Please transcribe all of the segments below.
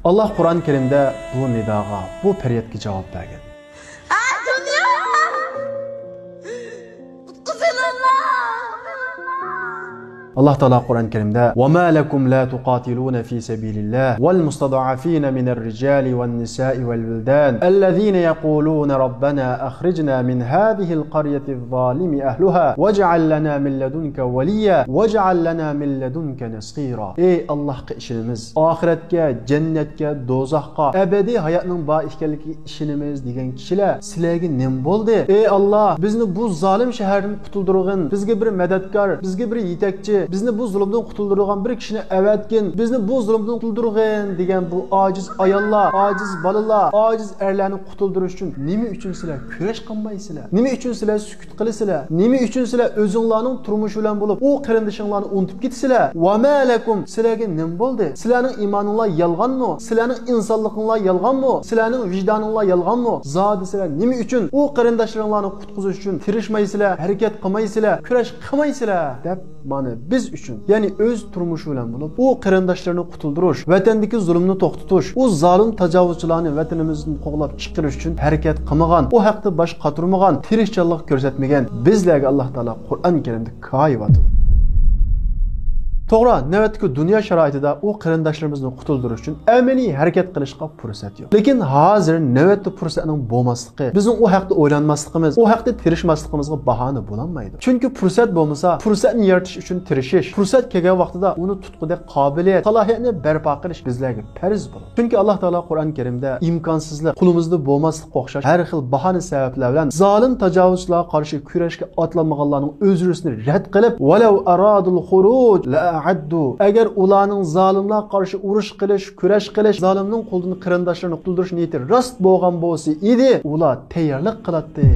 Allah Kur'an-ı Kerim'de bu nidaga, bu feryatga cevap vergan. Allah Teala Kur'an-ı Kerim'de وَمَا لَكُمْ لَا تُقَاتِلُونَ فِي سَبِيلِ اللّٰهِ وَالْمُسْتَضَعَفِينَ مِنَ الرِّجَالِ وَالنِّسَاءِ وَالْوِلْدَانِ الَّذِينَ يَقُولُونَ رَبَّنَا أَخْرِجْنَا مِنْ هَذِهِ الْقَرْيَةِ الظَّالِمِ أَهْلُهَا وَاجْعَلْ لَنَا مِنْ لَدُنْكَ وَلِيًّا وَاجْعَلْ لَنَا مِنْ لَدُنْكَ نَصِيرًا. Ey Allah'a işinimiz, ahiretke, cennetke, dozaqqa, ebedi hayatning bor ekanligiga ishonamiz degan kishilar sizlarga nim bo'ldi? Ey Allah, bizni bu zalim shahardan qutuldirgin, bizga bir madadkor, bizga bir yetakchi, bizni bu zulmdan qutuldirgan bir kishini avatgin, bizni bu zulmdan qutuldirgin degan bu ojiz ayollar, ojiz bolalar, ojiz erlarni qutuldirish uchun nima uchun sizlar kurash qilmaysizlar? Nima uchun sizlar sukut qilasizlar? Nima uchun sizlar o'zinglarning turmushi bilan bo'lib, u qarindishinglarni unutib ketasizlar? Va ma lakum, sizlarga nim bo'ldi? Sizlarning iymoninglar yolg'onmi? Sizlarning insonliginglar yolg'onmi? Sizlarning vijdoninglar yolg'onmi? Zodi sizlar nima uchun u qarindoshlaringlarni qutqizish uchun tirishmaysizlar, harakat qilmaysizlar, kurash qilmaysizlar deb mana biz uchun, ya'ni o'z turmushi bilan bo'lib, u qarindoshlarini qutuldirish, vatandagi zulmni to'xtatish, u zolim tajovuzchilarni vatanimizdan qo'g'lab chiqarish uchun harakat qilmagan, u haqda bosh qotirmagan, tirishchanlik ko'rsatmagan bizlarga Alloh taolo Qur'on-i Karimda koyiyotdi. To'g'ri, navbatdagi dunyo sharoitida u qarindoshlarimizni qutuldirish uchun amaliy harakat qilishga fursat yo'q. Lekin hozir navbatda fursatning bo'lmasligi, bizning u haqda o'ylanmasligimiz, u haqda tirishmasligimizga bahona bo'lolmaydi. Chunki fursat bo'lmasa, fursatni yaratish uchun tirishish, fursat kelgan vaqtida uni tutqudek qobiliyat, salohiyatni barpo qilish bizlarga farz bo'ladi. Chunki Alloh taolo Qur'on-i Karimda imkonsizlik, qo'limizda bo'lmaslik o'xshash har xil bahona sabablar bilan zolim tajovuzchilarga qarshi kurashga otlanmaganlarning o'zrisini rad qilib, "Walau aradul khuruj la agar ularning zolimlarga qarshi urush qilish, kurash qilish, zolimning qo'lini qarindoshlarini qutuldirish niyati rost bo'lgan bo'lsa edi, ular tayyorlik qiladi."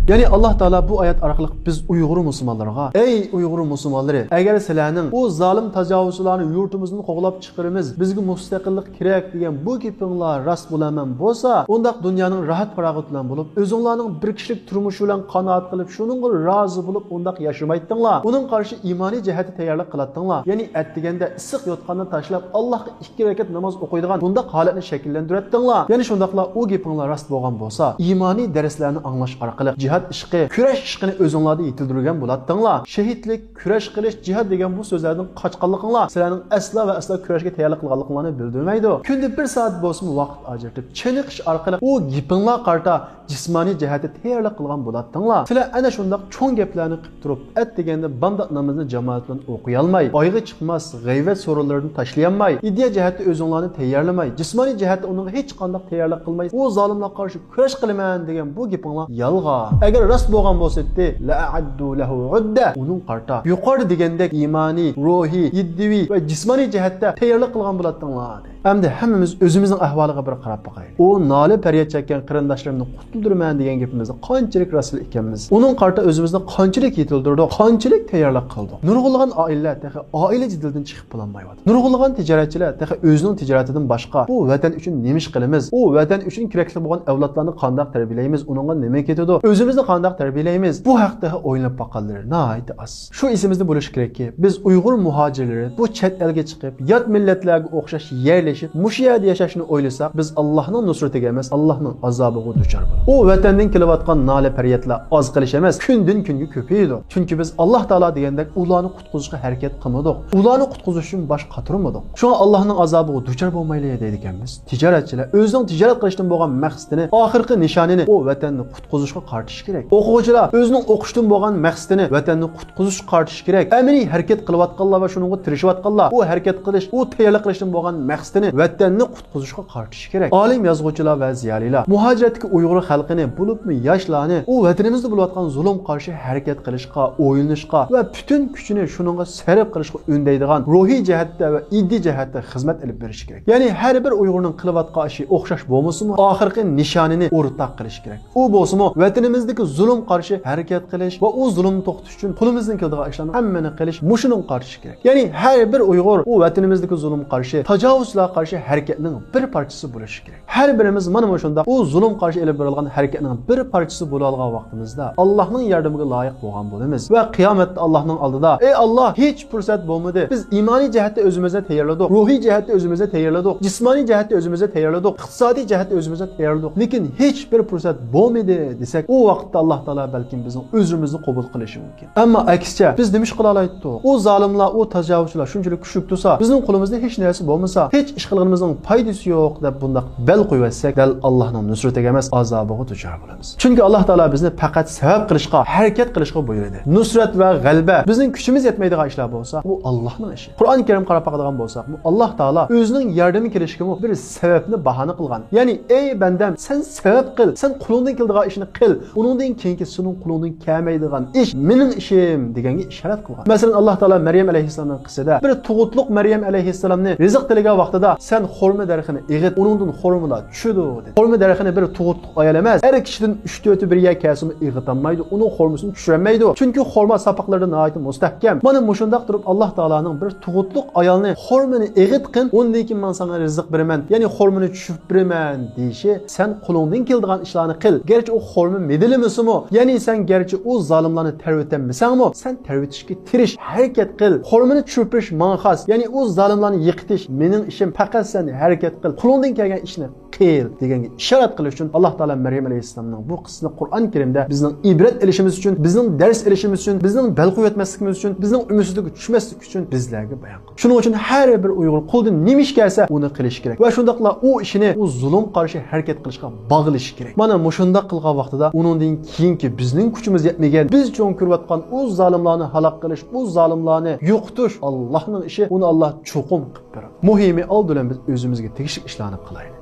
Ya'ni Alloh taolo bu oyat orqali biz Uyg'ur musulmonlarga, ey Uyg'ur musulmonlari, agar sizlarning bu zolim tajovuzchilarni yurtimizdan qo'g'lab chiqaramiz, bizga mustaqillik kerak degan bu gapinglar rost bo'laman bo'lsa, unda dunyoning rohat farog'at bilan bo'lib, o'zinglarning bir kishilik turmushi bilan qanoat qilib, shuningga rozi bo'lib, unda yashamaytinglar. Uning qarshi iymoniy jihati tayyorlik qilatinglar. Ya'ni atdiganda issiq yotganni tashlab Allohga 2 rakat namoz o'qiydigan bunda holatni shakllantiradinglar. Ya'ni shundaqlar u gapinglar rost bo'lgan bo'lsa, iymoniy darslarni anglash orqali jihad ishqi, kurash ishqini o'zingizlarda yetildirgan bo'ladinglar. Shahidlik, kurash qilish, jihad degan bu so'zlardan qochqanliginglar sizlarning aslo va aslo kurashga tayyorlik qilganliklarini bildirmaydi. Kunda 1 soat bo'lsin vaqt ajratib, chiniqish orqali u gapinglar qarta jismoniy jihatda tayyorlik qilgan bo'ladinglar. Sizlar ana shundaq cho'ng gaplarni qilib turib, atdiganda bandot namozni jamoat bilan o'qiy olmay, oyga chiqmas, g'ayvat so'rovlarini tashlayolmay, ideya jihatda o'zinglarni tayyorlamay, jismoniy jihatda uni hech qanday tayyorlik qilmay, u zolimlarga qarshi kurash qilaman degan bu gapinglar yolg'on. Agar rost bo'lgan bo'lsa-da, la'addu lahu udda, uning qarta yuqori degandek iymoniy, ruhiy, yiddiviy va jismoniy jihatda tayyorlik qilgan bo'ladinglar. Hamda hammamiz o'zimizning ahvoliga bir qarab boqaylik. U noli faryod chekkan qarindoshlarimni qutuldirman degan gapimizni qanchalik rasul ekanmiz. Uning qarta o'zimizni qanchalik yetildirdik, qanchalik tayyorlik qildik. Nurg'ulg'an oilalar taxi oila jidildan chiqib qolmayapti. Nurg'ulg'an tijoratchilar taxi o'zining tijoratidan boshqa bu vatan uchun nima ish qilamiz? U vatan uchun kerakli bo'lgan avlodlarni qanday tarbiyalaymiz? Uningga nima ketadi? O'zimizni qanday tarbiyalaymiz? Bu haqda o'ylab boqqanlar nihoyat az. Shu esimizda bo'lishi kerakki, biz Uyg'ur muhojirlari bu chet elga chiqib, yot millatlarga o'xshash yerlashib, mush yerda yashashni o'ylasak, biz Allohning nusratiga emas, Allohning azobiga duchor bo'lamiz. U vatandan kelayotgan nola faryodlar oz qilish emas, kundan kunga ko'paydi. Chunki biz Alloh taolo degandek ularni qutqizishga harakat qilmadik. Ularni qutqizish uchun bosh qotirmadik. Shunga Allohning azobiga duchor bo'lmaylik deydi ekanmiz. Tijoratchilar o'zining tijorat qilishdan bo'lgan maqsadini, oxirgi nishonini u vatanni qutqizishga qaratish kerak. O'quvchilar o'zining o'qishdan bo'lgan maqsadini vatanni qutqizishga qaratish kerak. Amaliy harakat qilayotganlar va shuningga tirishayotganlar u harakat qilish, u tayyorlik qilishdan bo'lgan maqsadini vatanni qutqizishga qaratish kerak. Olim yozuvchilar va ziyolilar muhojiratga Uyg'ur xalqini, bo'libmi yoshlarni u vatanimizda bo'layotgan zulm qarshi harakat qilishga, o'yinishga va butun kuchini shuningga sarf qilishga undaydigan ruhiy jihatda va iddiy jihatda xizmat olib berish kerak. Ya'ni har bir Uyg'urning qilayotgan ishi o'xshash bo'lmasa-mu, oxirgi nishonini o'rtaq qilish kerak. U bo'lsa-mu, vatanimizdagi zulm qarshi harakat qilish va u zulmni to'xtatish uchun qo'limizdan keladigan ishlarni hammani qilish, mushuning qarshi kerak. Ya'ni har bir Uyg'ur u vatanimizdagi zulm qarshi, tajovuzlar qarshi harakatning bir parchasi bo'lishi kerak. Har birimiz mana shunda u zulm qarshi elib berilgan harakatning bir parchasi bo'la olgan vaqtimizda Allohning yordamiga loyiq bo'lgan bo'lamiz va qiyomatda Allohning oldida ey Alloh hech fursat bo'lmadi. Biz iymoniy jihatda o'zimizni tayyorladik, ruhiy jihatda o'zimizni tayyorladik, jismoniy jihatda o'zimizni tayyorladik, iqtisodiy jihatda o'zimizni tayyorladik. Lekin hech bir fursat bo'lmadi desak, u vaqtda Alloh taolo balkim bizning o'zimizni qabul qilishi mumkin. Ammo aksicha biz nima qila oldik? U zolimlar, u tajovuzchilar shunchalik kuchli tursa, bizning qo'limizda hech narsa bo'lmasa, hech ish qilganimizning foydasi yo'q deb bundaq bel qo'yvatsak, dal Allohning nusratiga emas, azobiga duchor bo'lamiz. Chunki Alloh taolo bizni faqat sabab qilishga, harakat qilishga buyurdi. Nusrat va g'alaba bizning kuchimiz yetmaydigan ishlar bo'lsa, bu Allohning ishi. Qur'oni Karim qarab boqadigan bo'lsak, bu Alloh taolo o'zining yordami kelishiga bir sababni bahona qilgan. Ya'ni ey bandam, sen sabab qil, sen qo'lingdan keladigan ishni qil. Uningdan keyingi sening qo'lingdan kelmaydigan ish mening ishim deganga ishorat qilgan. Masalan, Alloh taolo Maryam alayhissalomning qissida bir tug'utliq Maryam alayhissalomni rizq tilagan vaqtida sen xurma darxini eg'it, uningdan xurmalar tushdi dedi. Xurma darxini bir tug'utliq ayol emas, har kishidan 3-4 bir yer kasimi eg'itanmaydi, uning xurmasini tushirmaydi. Chunki xurma sapoqlarida nihoyat mustahkam. Mana mushundaq turib Alloh taolaning bir tug'utliq ayolni xurmani eg'itqin, undan keyin men sana rizq beraman, ya'ni xurmani tushib beraman deyishi, sen qo'lingdan keladigan ishlarni qil. Gerçi o xurma medilimisimu, ya'ni sen gerçi o zalimlarni tarbiyatanmisanmi, sen tarbiyatishga tirish, harakat qil. Xurmani tushirish menga xos, ya'ni o zalimlarni yiqitish mening ishim, faqat sen harakat qil. Qo'lingdan kelgan ishni qil deganga ishorat qilish uchun Alloh taolo Maryam alayhissalomning bu qissasini Qur'on Karimda bizning ibrat olishimiz uchun, bizning dars olishimiz uchun, bizning bel qo'yatmasligimiz uchun, bizning umidsizlikka tushmaslik uchun bizlarga bayon qildi. Shuning uchun har bir Uyg'ur qo'ldan nima ish kelsa, uni qilish kerak va shundaqla u ishini u zulm qarshi harakat qilishga bog'lish kerak. Mana mushundaq qilgan vaqtida uningdan keyingi bizning kuchimiz yetmagan, biz cho'ng ko'rayotgan u zolimlarni halok qilish, u zolimlarni yo'qotish Allohning ishi, uni Alloh cho'qim qilib beradi. Muhimi oldidan biz o'zimizga tegishli ishlarni qilaylik.